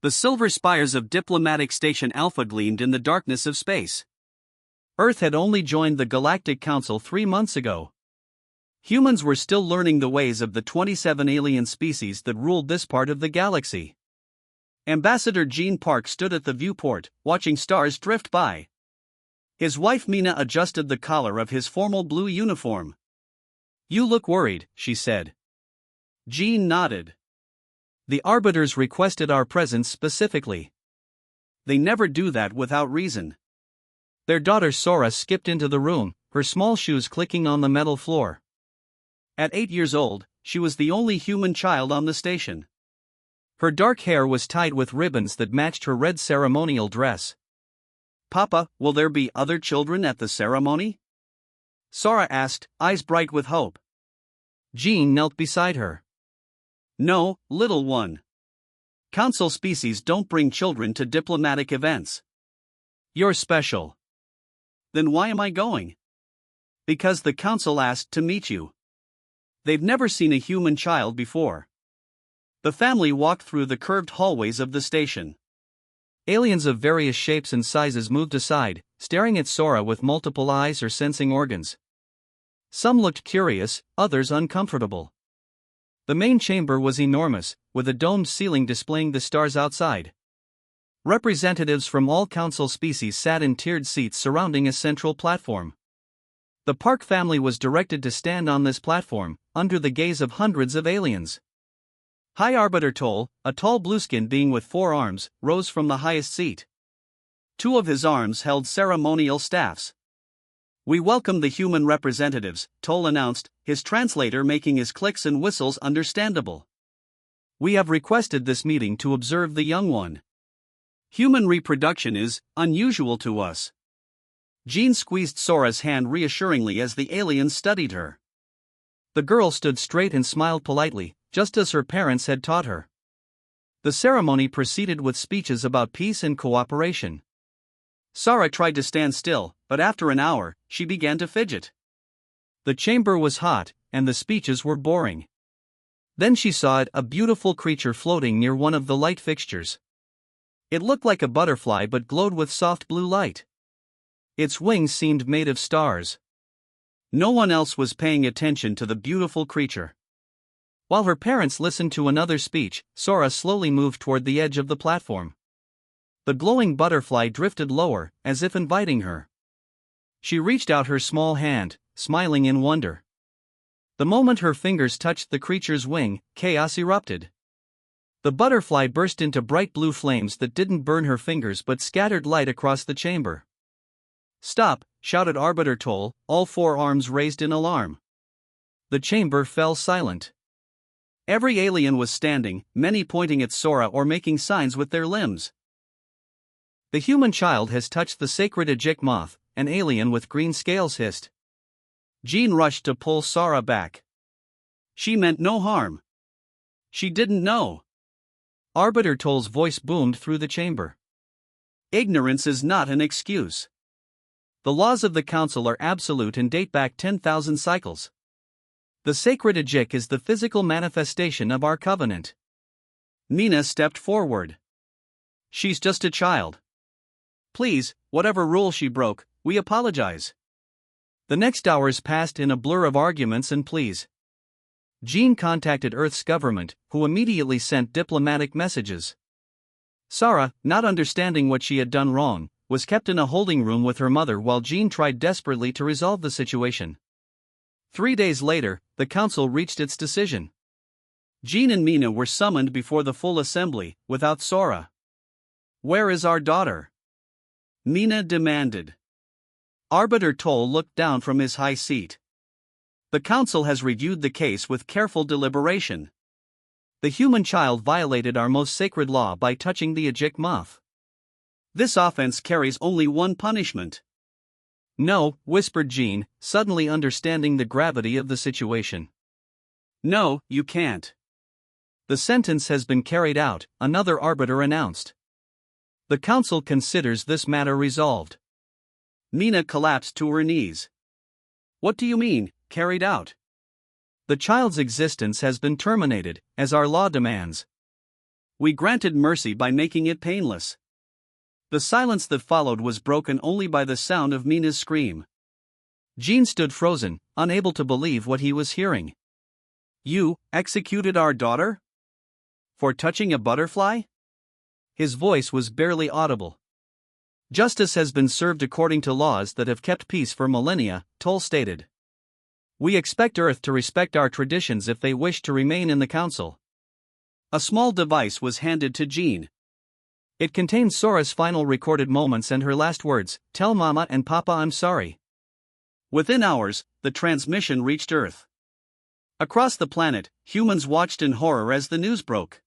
The silver spires of Diplomatic Station Alpha gleamed in the darkness of space. Earth had only joined the Galactic Council 3 months ago. Humans were still learning the ways of the 27 alien species that ruled this part of the galaxy. Ambassador Gene Park stood at the viewport, watching stars drift by. His wife Mina adjusted the collar of his formal blue uniform. "You look worried," she said. Gene nodded. "The Arbiters requested our presence specifically. They never do that without reason." Their daughter Sora skipped into the room, her small shoes clicking on the metal floor. At 8 years old, she was the only human child on the station. Her dark hair was tied with ribbons that matched her red ceremonial dress. "Papa, will there be other children at the ceremony?" Sora asked, eyes bright with hope. Gene knelt beside her. "No, little one. Council species don't bring children to diplomatic events. You're special." "Then why am I going?" "Because the council asked to meet you. They've never seen a human child before." The family walked through the curved hallways of the station. Aliens of various shapes and sizes moved aside, staring at Sora with multiple eyes or sensing organs. Some looked curious, others uncomfortable. The main chamber was enormous, with a domed ceiling displaying the stars outside. Representatives from all council species sat in tiered seats surrounding a central platform. The Park family was directed to stand on this platform, under the gaze of hundreds of aliens. High Arbiter Toll, a tall blueskin being with 4 arms, rose from the highest seat. 2 of his arms held ceremonial staffs. "We welcome the human representatives," Toll announced, his translator making his clicks and whistles understandable. "We have requested this meeting to observe the young one. Human reproduction is unusual to us." Gene squeezed Sora's hand reassuringly as the aliens studied her. The girl stood straight and smiled politely, just as her parents had taught her. The ceremony proceeded with speeches about peace and cooperation. Sora tried to stand still, but after an hour, she began to fidget. The chamber was hot, and the speeches were boring. Then she saw a beautiful creature floating near one of the light fixtures. It looked like a butterfly but glowed with soft blue light. Its wings seemed made of stars. No one else was paying attention to the beautiful creature. While her parents listened to another speech, Sora slowly moved toward the edge of the platform. The glowing butterfly drifted lower, as if inviting her. She reached out her small hand, smiling in wonder. The moment her fingers touched the creature's wing, chaos erupted. The butterfly burst into bright blue flames that didn't burn her fingers but scattered light across the chamber. "Stop!" shouted Arbiter Toll, all 4 arms raised in alarm. The chamber fell silent. Every alien was standing, many pointing at Sora or making signs with their limbs. "The human child has touched the sacred Ajik moth," an alien with green scales hissed. Gene rushed to pull Sora back. "She meant no harm. She didn't know." Arbiter Toll's voice boomed through the chamber. "Ignorance is not an excuse. The laws of the Council are absolute and date back 10,000 cycles. The sacred Ajik is the physical manifestation of our covenant." Mina stepped forward. "She's just a child. Please, whatever rule she broke, we apologize." The next hours passed in a blur of arguments and pleas. Gene contacted Earth's government, who immediately sent diplomatic messages. Sora, not understanding what she had done wrong, was kept in a holding room with her mother while Gene tried desperately to resolve the situation. 3 days later, the council reached its decision. Gene and Mina were summoned before the full assembly, without Sora. "Where is our daughter?" Mina demanded. Arbiter Toll looked down from his high seat. "The council has reviewed the case with careful deliberation. The human child violated our most sacred law by touching the Ajik moth. This offense carries only one punishment." "No," whispered Gene, suddenly understanding the gravity of the situation. "No, you can't." "The sentence has been carried out," another arbiter announced. "The council considers this matter resolved." Mina collapsed to her knees. "What do you mean, carried out?" "The child's existence has been terminated, as our law demands." We granted mercy by making it painless. The silence that followed was broken only by the sound of Mina's scream. Jean stood frozen, unable to believe what he was hearing. You executed our daughter? For touching a butterfly? His voice was barely audible. Justice has been served according to laws that have kept peace for millennia, Toll stated. We expect Earth to respect our traditions if they wish to remain in the Council. A small device was handed to Jean. It contained Sora's final recorded moments and her last words, "Tell Mama and Papa I'm sorry." Within hours, the transmission reached Earth. Across the planet, humans watched in horror as the news broke.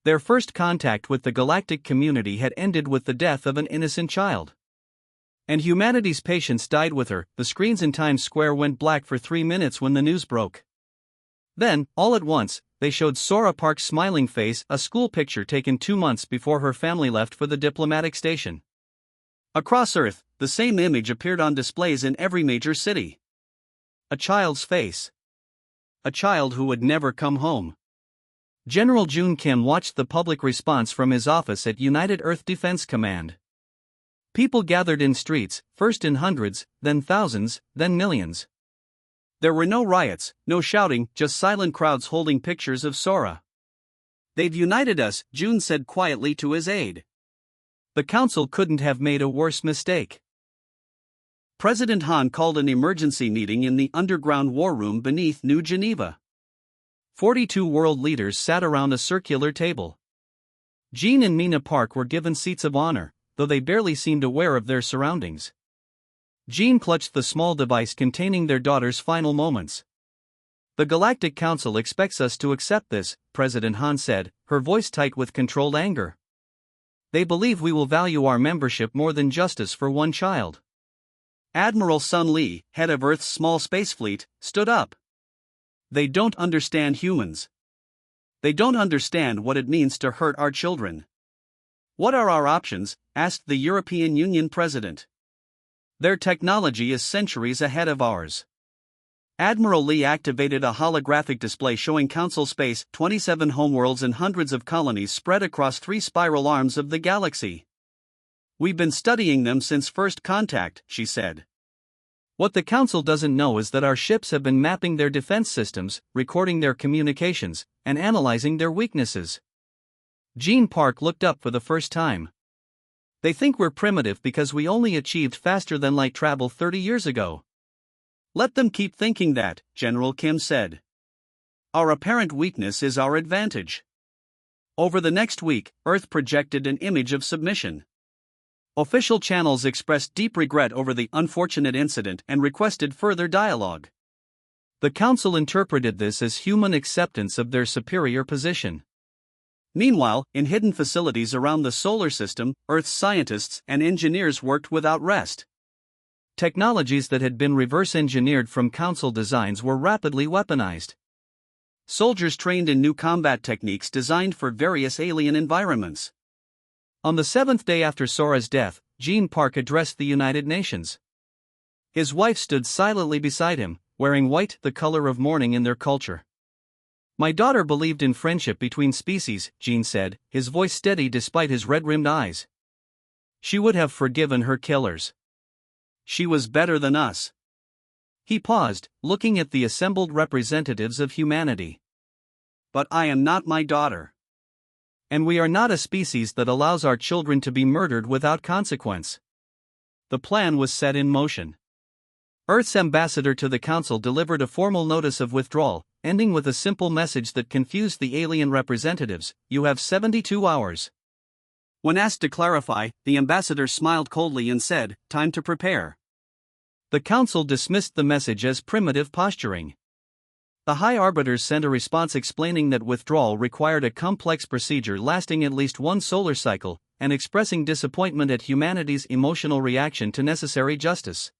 Their first contact with the galactic community had ended with the death of an innocent child. And humanity's patience died with her. The screens in Times Square went black for 3 minutes when the news broke. Then, all at once, they showed Sora Park's smiling face, a school picture taken 2 months before her family left for the diplomatic station. Across Earth, the same image appeared on displays in every major city. A child's face. A child who would never come home. General Jun Kim watched the public response from his office at United Earth Defense Command. People gathered in streets, first in hundreds, then thousands, then millions. There were no riots, no shouting, just silent crowds holding pictures of Sora. They've united us, Jun said quietly to his aide. The council couldn't have made a worse mistake. President Han called an emergency meeting in the underground war room beneath New Geneva. 42 world leaders sat around a circular table. Jean and Mina Park were given seats of honor, though they barely seemed aware of their surroundings. Jean clutched the small device containing their daughter's final moments. The Galactic Council expects us to accept this, President Han said, her voice tight with controlled anger. They believe we will value our membership more than justice for one child. Admiral Sun Lee, head of Earth's small space fleet, stood up. They don't understand humans. They don't understand what it means to hurt our children. What are our options? Asked the European Union president. Their technology is centuries ahead of ours. Admiral Lee activated a holographic display showing Council space, 27 homeworlds and hundreds of colonies spread across 3 spiral arms of the galaxy. We've been studying them since first contact, she said. What the Council doesn't know is that our ships have been mapping their defense systems, recording their communications, and analyzing their weaknesses. Jean Park looked up for the first time. They think we're primitive because we only achieved faster-than-light travel 30 years ago. Let them keep thinking that, General Kim said. Our apparent weakness is our advantage. Over the next week, Earth projected an image of submission. Official channels expressed deep regret over the unfortunate incident and requested further dialogue. The Council interpreted this as human acceptance of their superior position. Meanwhile, in hidden facilities around the solar system, Earth's scientists and engineers worked without rest. Technologies that had been reverse-engineered from Council designs were rapidly weaponized. Soldiers trained in new combat techniques designed for various alien environments. On the 7th day after Sora's death, Jean Park addressed the United Nations. His wife stood silently beside him, wearing white, the color of mourning in their culture. My daughter believed in friendship between species, Jean said, his voice steady despite his red-rimmed eyes. She would have forgiven her killers. She was better than us. He paused, looking at the assembled representatives of humanity. But I am not my daughter. And we are not a species that allows our children to be murdered without consequence. The plan was set in motion. Earth's ambassador to the Council delivered a formal notice of withdrawal, ending with a simple message that confused the alien representatives: you have 72 hours. When asked to clarify, the ambassador smiled coldly and said, time to prepare. The Council dismissed the message as primitive posturing. The High Arbiters sent a response explaining that withdrawal required a complex procedure lasting at least one solar cycle, and expressing disappointment at humanity's emotional reaction to necessary justice.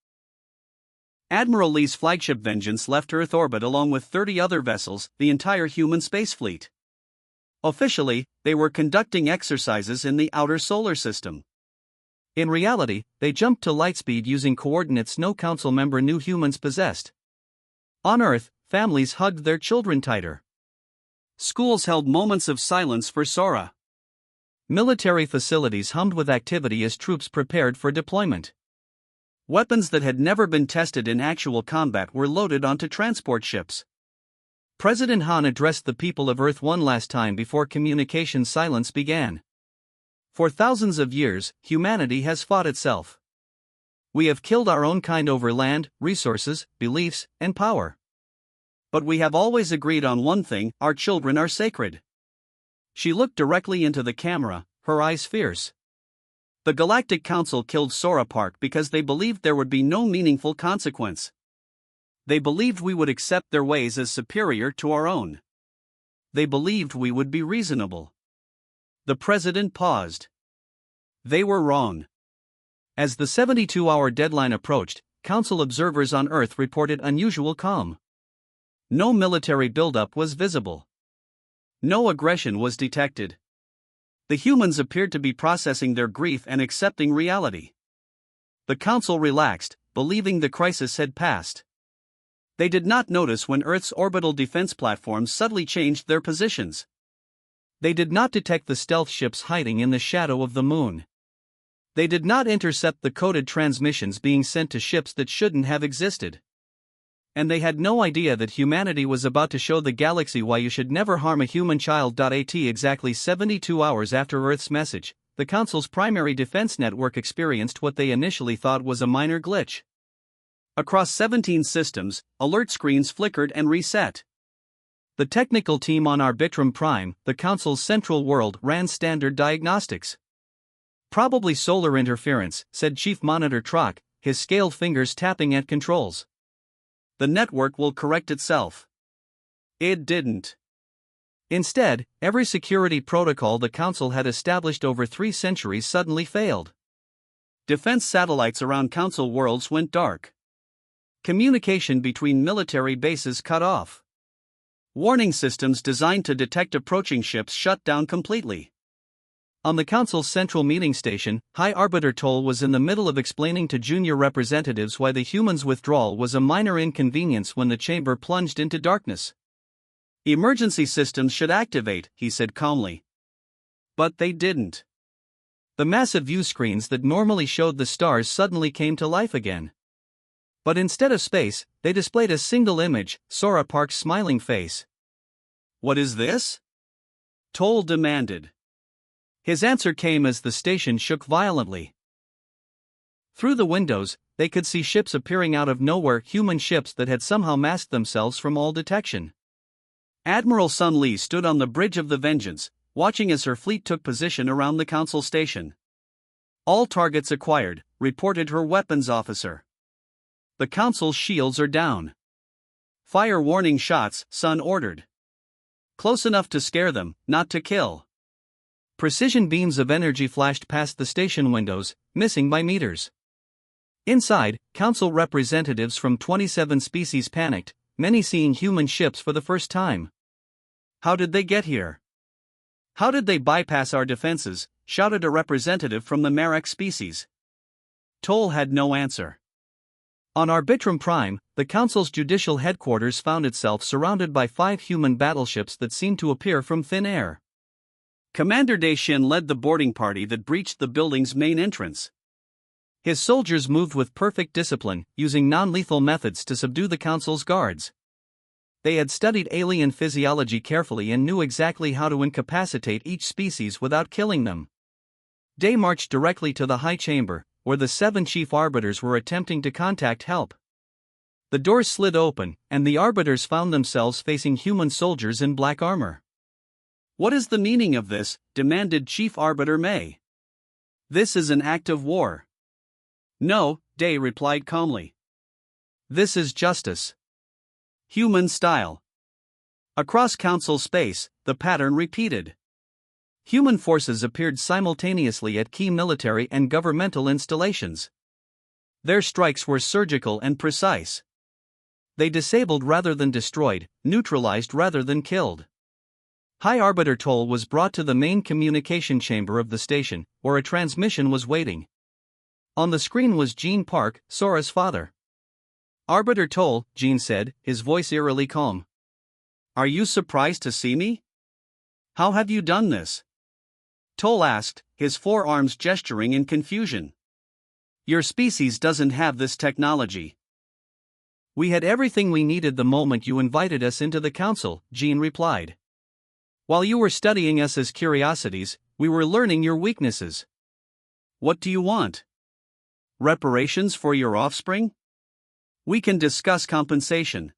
Admiral Lee's flagship Vengeance left Earth orbit along with 30 other vessels, the entire human space fleet. Officially, they were conducting exercises in the outer solar system. In reality, they jumped to lightspeed using coordinates no Council member knew humans possessed. On Earth, families hugged their children tighter. Schools held moments of silence for Sora. Military facilities hummed with activity as troops prepared for deployment. Weapons that had never been tested in actual combat were loaded onto transport ships. President Han addressed the people of Earth one last time before communication silence began. For thousands of years, humanity has fought itself. We have killed our own kind over land, resources, beliefs, and power. But we have always agreed on one thing: our children are sacred. She looked directly into the camera, her eyes fierce. The Galactic Council killed Sora Park because they believed there would be no meaningful consequence. They believed we would accept their ways as superior to our own. They believed we would be reasonable. The president paused. They were wrong. As the 72-hour deadline approached, Council observers on Earth reported unusual calm. No military buildup was visible. No aggression was detected. The humans appeared to be processing their grief and accepting reality. The Council relaxed, believing the crisis had passed. They did not notice when Earth's orbital defense platforms suddenly changed their positions. They did not detect the stealth ships hiding in the shadow of the moon. They did not intercept the coded transmissions being sent to ships that shouldn't have existed. And they had no idea that humanity was about to show the galaxy why you should never harm a human child. Exactly 72 hours after Earth's message, the Council's primary defense network experienced what they initially thought was a minor glitch. Across 17 systems, alert screens flickered and reset. The technical team on Arbitrum Prime, the Council's central world, ran standard diagnostics. Probably solar interference, said Chief Monitor Trock, his scaled fingers tapping at controls. The network will correct itself. It didn't. Instead, every security protocol the Council had established over 3 centuries suddenly failed. Defense satellites around Council worlds went dark. Communication between military bases cut off. Warning systems designed to detect approaching ships shut down completely. On the Council's central meeting station, High Arbiter Toll was in the middle of explaining to junior representatives why the humans' withdrawal was a minor inconvenience when the chamber plunged into darkness. Emergency systems should activate, he said calmly. But they didn't. The massive view screens that normally showed the stars suddenly came to life again. But instead of space, they displayed a single image: Sora Park's smiling face. What is this? Toll demanded. His answer came as the station shook violently. Through the windows, they could see ships appearing out of nowhere, human ships that had somehow masked themselves from all detection. Admiral Sun Lee stood on the bridge of the Vengeance, watching as her fleet took position around the Council station. All targets acquired, reported her weapons officer. The Council's shields are down. Fire warning shots, Sun ordered. Close enough to scare them, not to kill. Precision beams of energy flashed past the station windows, missing by meters. Inside, Council representatives from 27 species panicked, many seeing human ships for the first time. How did they get here? How did they bypass our defenses? Shouted a representative from the Marek species. Toll had no answer. On Arbitrum Prime, the Council's judicial headquarters found itself surrounded by 5 human battleships that seemed to appear from thin air. Commander Daishin led the boarding party that breached the building's main entrance. His soldiers moved with perfect discipline, using non-lethal methods to subdue the Council's guards. They had studied alien physiology carefully and knew exactly how to incapacitate each species without killing them. Day marched directly to the High Chamber, where the 7 chief arbiters were attempting to contact help. The doors slid open, and the arbiters found themselves facing human soldiers in black armor. What is the meaning of this? Demanded Chief Arbiter May. This is an act of war. No, Day replied calmly. This is justice. Human style. Across Council space, the pattern repeated. Human forces appeared simultaneously at key military and governmental installations. Their strikes were surgical and precise. They disabled rather than destroyed, neutralized rather than killed. High Arbiter Toll was brought to the main communication chamber of the station, where a transmission was waiting. On the screen was Gene Park, Sora's father. Arbiter Toll, Gene said, his voice eerily calm. Are you surprised to see me? How have you done this? Toll asked, his forearms gesturing in confusion. Your species doesn't have this technology. We had everything we needed the moment you invited us into the council, Jean replied. While you were studying us as curiosities, we were learning your weaknesses. What do you want? Reparations for your offspring? We can discuss compensation.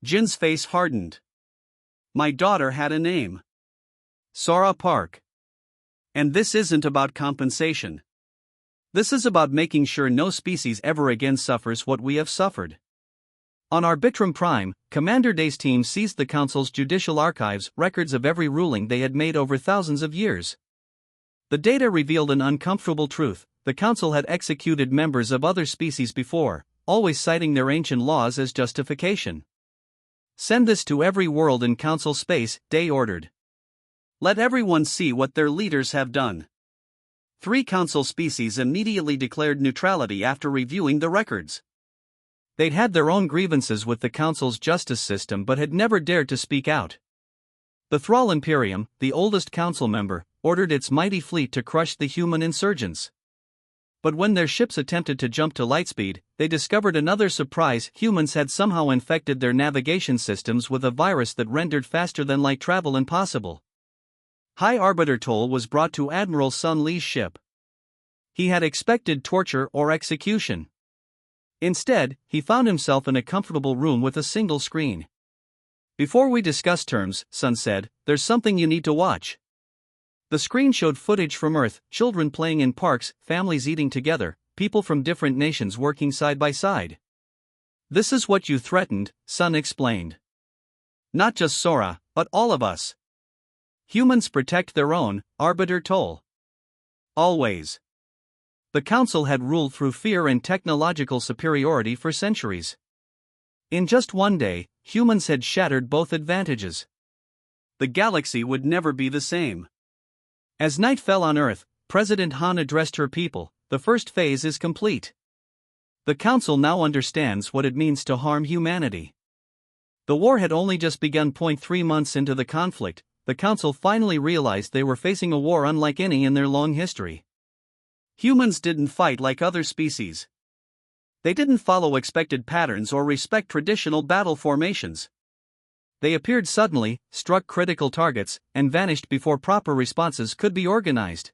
Jin's face hardened. My daughter had a name. Sora Park. And this isn't about compensation. This is about making sure no species ever again suffers what we have suffered. On Arbitrum Prime, Commander Day's team seized the Council's judicial archives, records of every ruling they had made over thousands of years. The data revealed an uncomfortable truth: the Council had executed members of other species before, always citing their ancient laws as justification. Send this to every world in Council space, Day ordered. Let everyone see what their leaders have done. 3 Council species immediately declared neutrality after reviewing the records. They'd had their own grievances with the Council's justice system but had never dared to speak out. The Thrall Imperium, the oldest Council member, ordered its mighty fleet to crush the human insurgents. But when their ships attempted to jump to lightspeed, they discovered another surprise: humans had somehow infected their navigation systems with a virus that rendered faster-than-light travel impossible. High Arbiter Toll was brought to Admiral Sun Li's ship. He had expected torture or execution. Instead, he found himself in a comfortable room with a single screen. Before we discuss terms, Sun said, there's something you need to watch. The screen showed footage from Earth: children playing in parks, families eating together, people from different nations working side by side. This is what you threatened, Sun explained. Not just Sora, but all of us. Humans protect their own, Arbiter Toll. Always. The Council had ruled through fear and technological superiority for centuries. In just one day, humans had shattered both advantages. The galaxy would never be the same. As night fell on Earth, President Han addressed her people: the first phase is complete. The Council now understands what it means to harm humanity. The war had only just begun. 3 months into the conflict, the Council finally realized they were facing a war unlike any in their long history. Humans didn't fight like other species. They didn't follow expected patterns or respect traditional battle formations. They appeared suddenly, struck critical targets, and vanished before proper responses could be organized.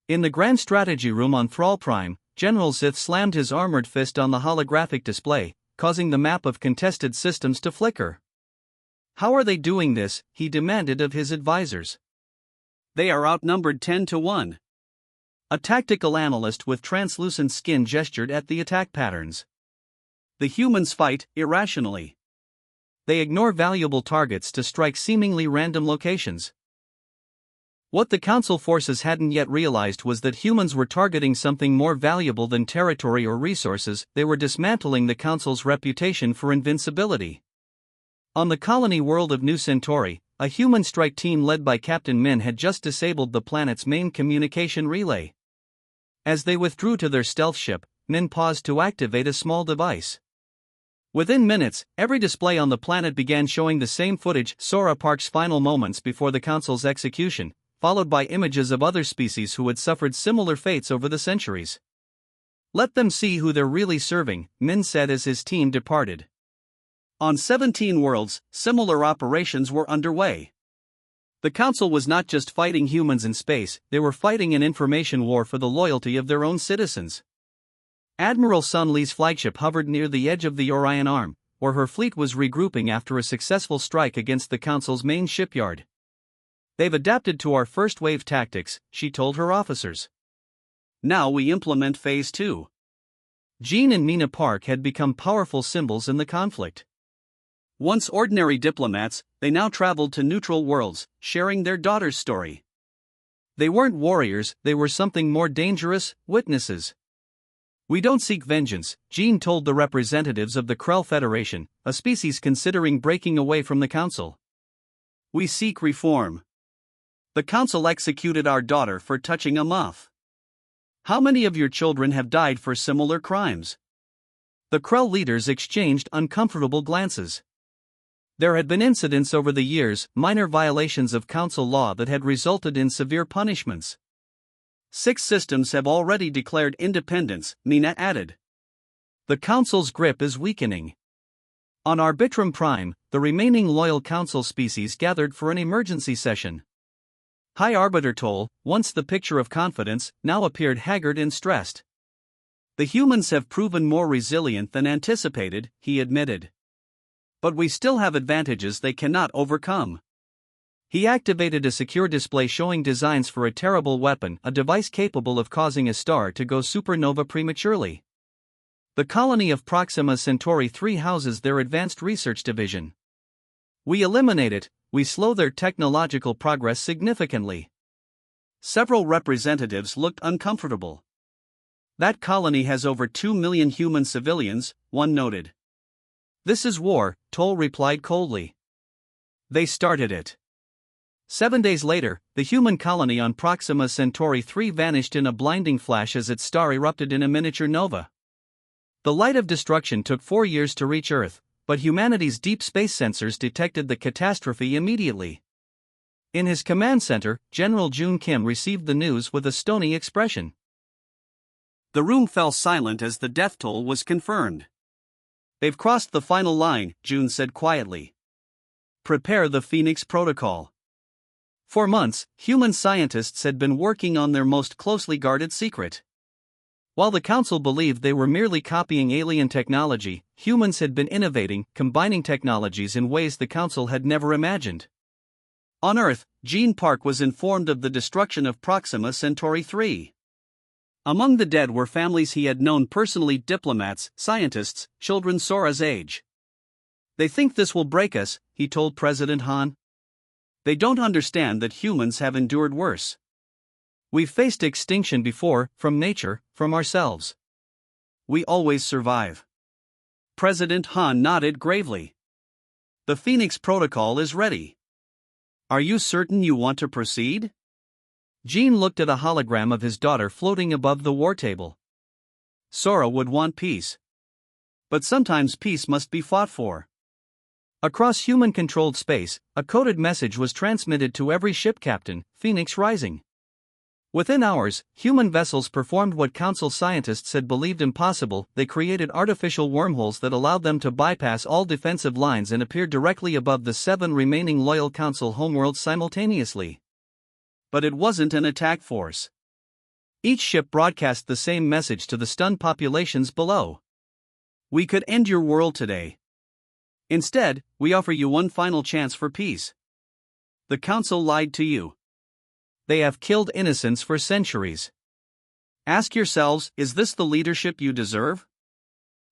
In the Grand Strategy Room on Thrall Prime, General Zith slammed his armored fist on the holographic display, causing the map of contested systems to flicker. How are they doing this? He demanded of his advisors. They are outnumbered 10-1. A tactical analyst with translucent skin gestured at the attack patterns. The humans fight irrationally. They ignore valuable targets to strike seemingly random locations. What the Council forces hadn't yet realized was that humans were targeting something more valuable than territory or resources: they were dismantling the Council's reputation for invincibility. On the colony world of New Centauri, a human strike team led by Captain Min had just disabled the planet's main communication relay. As they withdrew to their stealth ship, Min paused to activate a small device. Within minutes, every display on the planet began showing the same footage: Sora Park's final moments before the Council's execution, followed by images of other species who had suffered similar fates over the centuries. Let them see who they're really serving, Min said as his team departed. On 17 worlds, similar operations were underway. The Council was not just fighting humans in space, they were fighting an information war for the loyalty of their own citizens. Admiral Sun Li's flagship hovered near the edge of the Orion Arm, where her fleet was regrouping after a successful strike against the Council's main shipyard. They've adapted to our first wave tactics, she told her officers. Now we implement Phase 2. Jean and Mina Park had become powerful symbols in the conflict. Once ordinary diplomats, they now traveled to neutral worlds, sharing their daughter's story. They weren't warriors, they were something more dangerous: witnesses. We don't seek vengeance, Jean told the representatives of the Krell Federation, a species considering breaking away from the Council. We seek reform. The Council executed our daughter for touching a moth. How many of your children have died for similar crimes? The Krell leaders exchanged uncomfortable glances. There had been incidents over the years, minor violations of council law that had resulted in severe punishments. 6 systems have already declared independence, Mina added. The council's grip is weakening. On Arbitrum Prime, the remaining loyal council species gathered for an emergency session. High Arbiter Toll, once the picture of confidence, now appeared haggard and stressed. The humans have proven more resilient than anticipated, he admitted. But we still have advantages they cannot overcome. He activated a secure display showing designs for a terrible weapon, a device capable of causing a star to go supernova prematurely. The colony of Proxima Centauri 3 houses their advanced research division. We eliminate it, we slow their technological progress significantly. Several representatives looked uncomfortable. That colony has over 2 million human civilians, one noted. This is war, Toll replied coldly. They started it. 7 days later, the human colony on Proxima Centauri 3 vanished in a blinding flash as its star erupted in a miniature nova. The light of destruction took 4 years to reach Earth, but humanity's deep space sensors detected the catastrophe immediately. In his command center, General Jun Kim received the news with a stony expression. The room fell silent as the death toll was confirmed. They've crossed the final line, Jun said quietly. Prepare the Phoenix Protocol. For months, human scientists had been working on their most closely guarded secret. While the Council believed they were merely copying alien technology, humans had been innovating, combining technologies in ways the Council had never imagined. On Earth, Gene Park was informed of the destruction of Proxima Centauri 3. Among the dead were families he had known personally, diplomats, scientists, children Sora's age. They think this will break us, he told President Han. They don't understand that humans have endured worse. We've faced extinction before, from nature, from ourselves. We always survive. President Han nodded gravely. The Phoenix Protocol is ready. Are you certain you want to proceed? Gene looked at a hologram of his daughter floating above the war table. Sora would want peace. But sometimes peace must be fought for. Across human-controlled space, a coded message was transmitted to every ship captain, Phoenix Rising. Within hours, human vessels performed what Council scientists had believed impossible. They created artificial wormholes that allowed them to bypass all defensive lines and appear directly above the 7 remaining loyal Council homeworlds simultaneously. But it wasn't an attack force. Each ship broadcast the same message to the stunned populations below. We could end your world today. Instead, we offer you one final chance for peace. The Council lied to you. They have killed innocents for centuries. Ask yourselves, is this the leadership you deserve?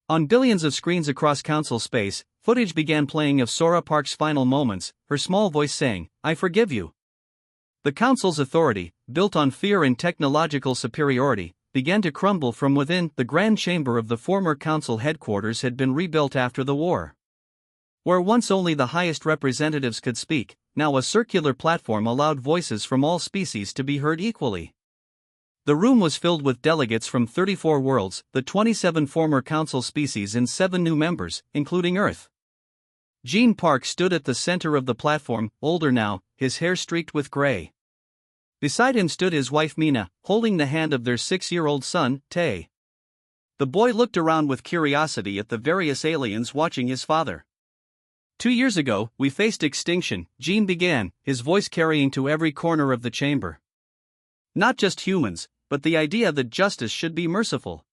On billions of screens across Council space, footage began playing of Sora Park's final moments, her small voice saying, I forgive you. The Council's authority, built on fear and technological superiority, began to crumble from within. The Grand Chamber of the former Council headquarters had been rebuilt after the war. Where once only the highest representatives could speak, now a circular platform allowed voices from all species to be heard equally. The room was filled with delegates from 34 worlds, the 27 former Council species and 7 new members, including Earth. Gene Park stood at the center of the platform, older now, his hair streaked with gray. Beside him stood his wife Mina, holding the hand of their 6-year-old son, Tae. The boy looked around with curiosity at the various aliens watching his father. 2 years ago, we faced extinction, Gene began, his voice carrying to every corner of the chamber. Not just humans, but the idea that justice should be merciful.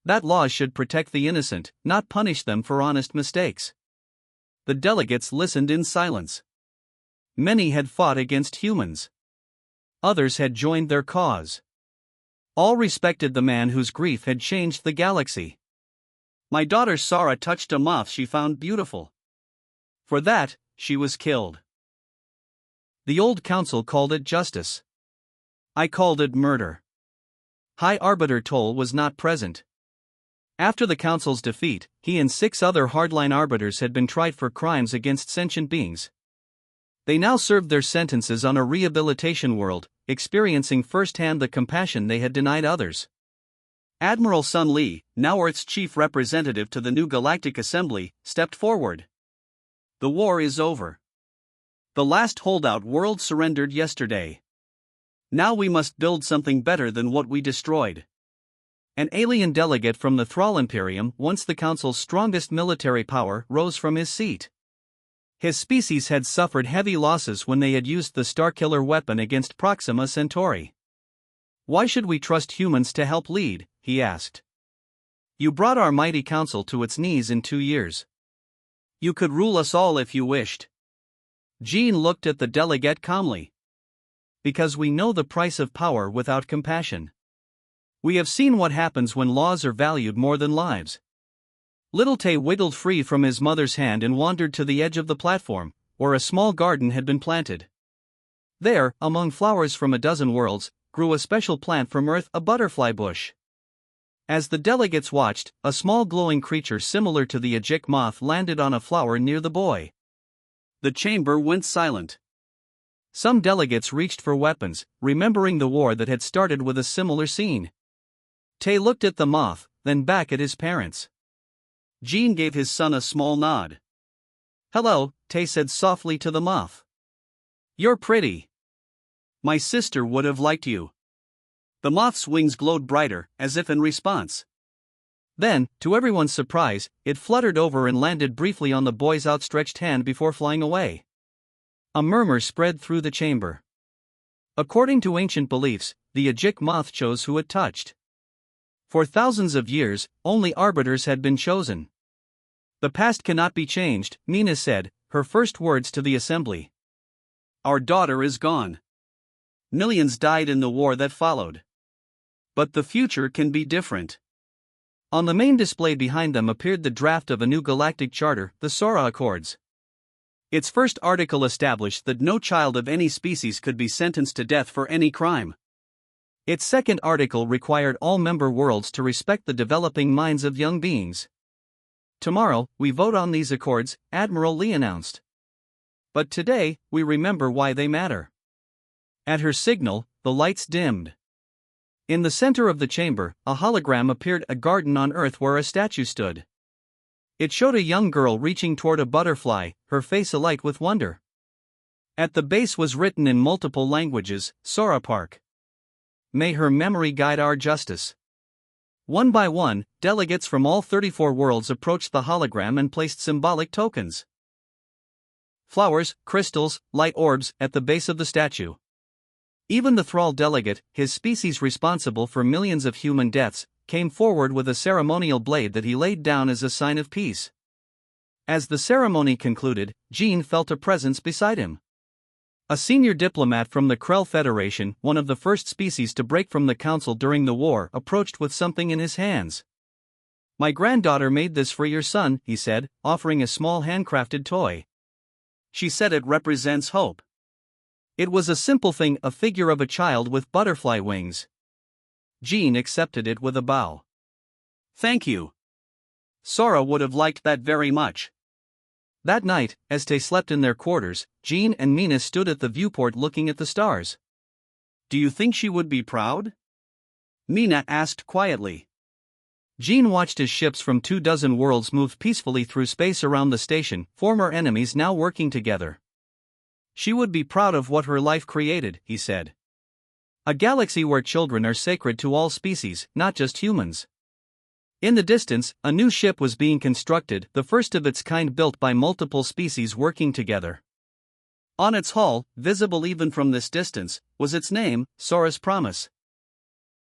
That laws should protect the innocent, not punish them for honest mistakes. The delegates listened in silence. Many had fought against humans. Others had joined their cause. All respected the man whose grief had changed the galaxy. My daughter Sora touched a moth she found beautiful. For that, she was killed. The old Council called it justice. I called it murder. High Arbiter Toll was not present. After the Council's defeat, he and 6 other hardline arbiters had been tried for crimes against sentient beings. They now served their sentences on a rehabilitation world, experiencing firsthand the compassion they had denied others. Admiral Sun Lee, now Earth's chief representative to the new Galactic Assembly, stepped forward. The war is over. The last holdout world surrendered yesterday. Now we must build something better than what we destroyed. An alien delegate from the Thrall Imperium, once the Council's strongest military power, rose from his seat. His species had suffered heavy losses when they had used the Starkiller weapon against Proxima Centauri. Why should we trust humans to help lead? He asked. You brought our mighty council to its knees in 2 years. You could rule us all if you wished. Jean looked at the delegate calmly. Because we know the price of power without compassion. We have seen what happens when laws are valued more than lives. Little Tay wiggled free from his mother's hand and wandered to the edge of the platform, where a small garden had been planted. There, among flowers from a dozen worlds, grew a special plant from Earth, a butterfly bush. As the delegates watched, a small glowing creature similar to the ajik moth landed on a flower near the boy. The chamber went silent. Some delegates reached for weapons, remembering the war that had started with a similar scene. Tay looked at the moth, then back at his parents. Jean gave his son a small nod. Hello, Tay said softly to the moth. You're pretty. My sister would have liked you. The moth's wings glowed brighter, as if in response. Then, to everyone's surprise, it fluttered over and landed briefly on the boy's outstretched hand before flying away. A murmur spread through the chamber. According to ancient beliefs, the ajik moth chose who it touched. For thousands of years, only arbiters had been chosen. The past cannot be changed, Mina said, her first words to the assembly. Our daughter is gone. Millions died in the war that followed. But the future can be different. On the main display behind them appeared the draft of a new galactic charter, the Sora Accords. Its first article established that no child of any species could be sentenced to death for any crime. Its second article required all member worlds to respect the developing minds of young beings. Tomorrow, we vote on these accords, Admiral Lee announced. But today, we remember why they matter. At her signal, the lights dimmed. In the center of the chamber, a hologram appeared, a garden on Earth where a statue stood. It showed a young girl reaching toward a butterfly, her face alight with wonder. At the base was written in multiple languages, Sora Park. May her memory guide our justice. One by one, delegates from all 34 worlds approached the hologram and placed symbolic tokens. Flowers, crystals, light orbs, at the base of the statue. Even the Thrall delegate, his species responsible for millions of human deaths, came forward with a ceremonial blade that he laid down as a sign of peace. As the ceremony concluded, Jean felt a presence beside him. A senior diplomat from the Krell Federation, one of the first species to break from the Council during the war, approached with something in his hands. My granddaughter made this for your son, he said, offering a small handcrafted toy. She said it represents hope. It was a simple thing, a figure of a child with butterfly wings. Jean accepted it with a bow. Thank you. Sora would have liked that very much. That night, as they slept in their quarters, Jean and Mina stood at the viewport looking at the stars. Do you think she would be proud? Mina asked quietly. Jean watched as ships from 24 worlds moved peacefully through space around the station, former enemies now working together. She would be proud of what her life created, he said. A galaxy where children are sacred to all species, not just humans. In the distance, a new ship was being constructed, the first of its kind built by multiple species working together. On its hull, visible even from this distance, was its name, Sora's Promise.